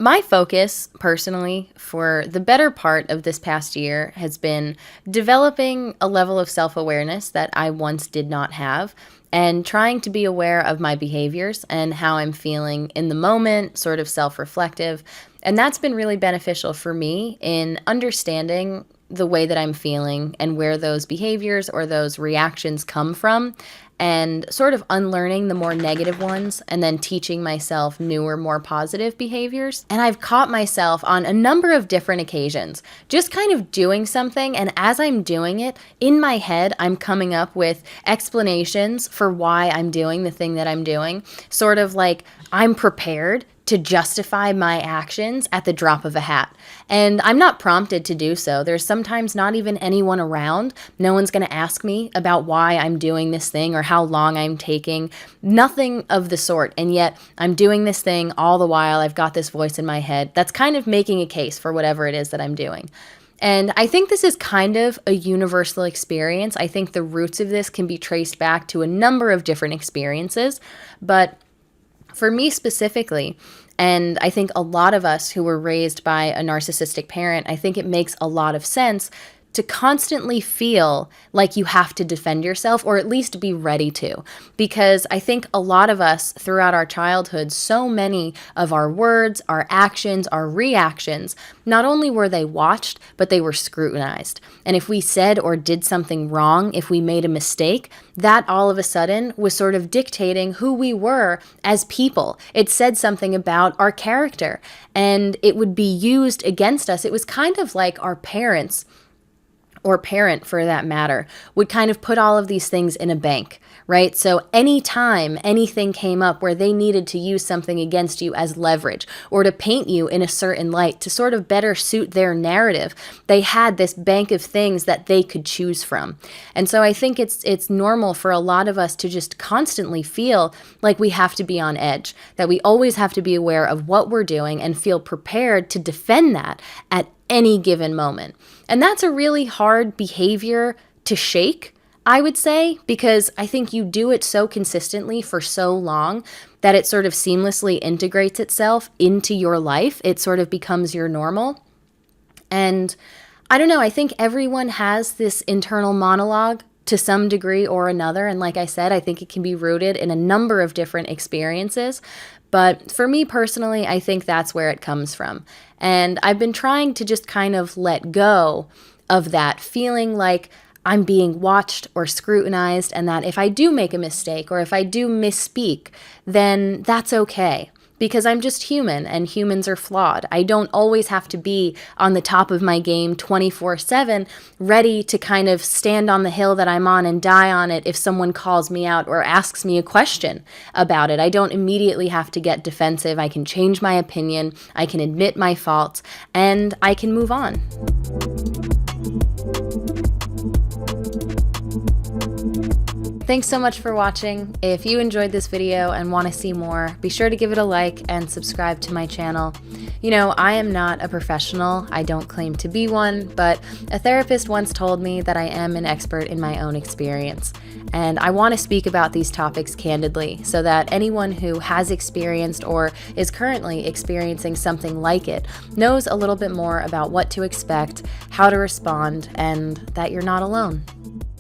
My focus, personally, for the better part of this past year has been developing a level of self-awareness that I once did not have, and trying to be aware of my behaviors and how I'm feeling in the moment, sort of self-reflective. And that's been really beneficial for me in understanding the way that I'm feeling and where those behaviors or those reactions come from, and sort of unlearning the more negative ones and then teaching myself newer, more positive behaviors. And I've caught myself on a number of different occasions just kind of doing something, and as I'm doing it, in my head, I'm coming up with explanations for why I'm doing the thing that I'm doing, sort of like I'm prepared to justify my actions at the drop of a hat. And I'm not prompted to do so. There's sometimes not even anyone around. No one's going to ask me about why I'm doing this thing or how long I'm taking. Nothing of the sort. And yet I'm doing this thing all the while. I've got this voice in my head that's kind of making a case for whatever it is that I'm doing. And I think this is kind of a universal experience. I think the roots of this can be traced back to a number of different experiences. But for me specifically, and I think a lot of us who were raised by a narcissistic parent, I think it makes a lot of sense to constantly feel like you have to defend yourself, or at least be ready to. Because I think a lot of us throughout our childhood, so many of our words, our actions, our reactions, not only were they watched, but they were scrutinized. And if we said or did something wrong, if we made a mistake, that all of a sudden was sort of dictating who we were as people. It said something about our character, and it would be used against us. It was kind of like our parents, or parent for that matter, would kind of put all of these things in a bank, right? So anytime anything came up where they needed to use something against you as leverage, or to paint you in a certain light to sort of better suit their narrative, they had this bank of things that they could choose from. And so I think it's normal for a lot of us to just constantly feel like we have to be on edge, that we always have to be aware of what we're doing and feel prepared to defend that at any given moment. And that's a really hard behavior to shake, I would say, because I think you do it so consistently for so long that it sort of seamlessly integrates itself into your life. It sort of becomes your normal. And I don't know, I think everyone has this internal monologue to some degree or another. And like I said, I think it can be rooted in a number of different experiences. But for me personally, I think that's where it comes from. And I've been trying to just kind of let go of that feeling like I'm being watched or scrutinized, and that if I do make a mistake or if I do misspeak, then that's okay. Because I'm just human, and humans are flawed. I don't always have to be on the top of my game 24/7, ready to kind of stand on the hill that I'm on and die on it if someone calls me out or asks me a question about it. I don't immediately have to get defensive. I can change my opinion, I can admit my faults, and I can move on. Thanks so much for watching. If you enjoyed this video and want to see more, be sure to give it a like and subscribe to my channel. You know, I am not a professional. I don't claim to be one, but a therapist once told me that I am an expert in my own experience. And I want to speak about these topics candidly so that anyone who has experienced or is currently experiencing something like it knows a little bit more about what to expect, how to respond, and that you're not alone.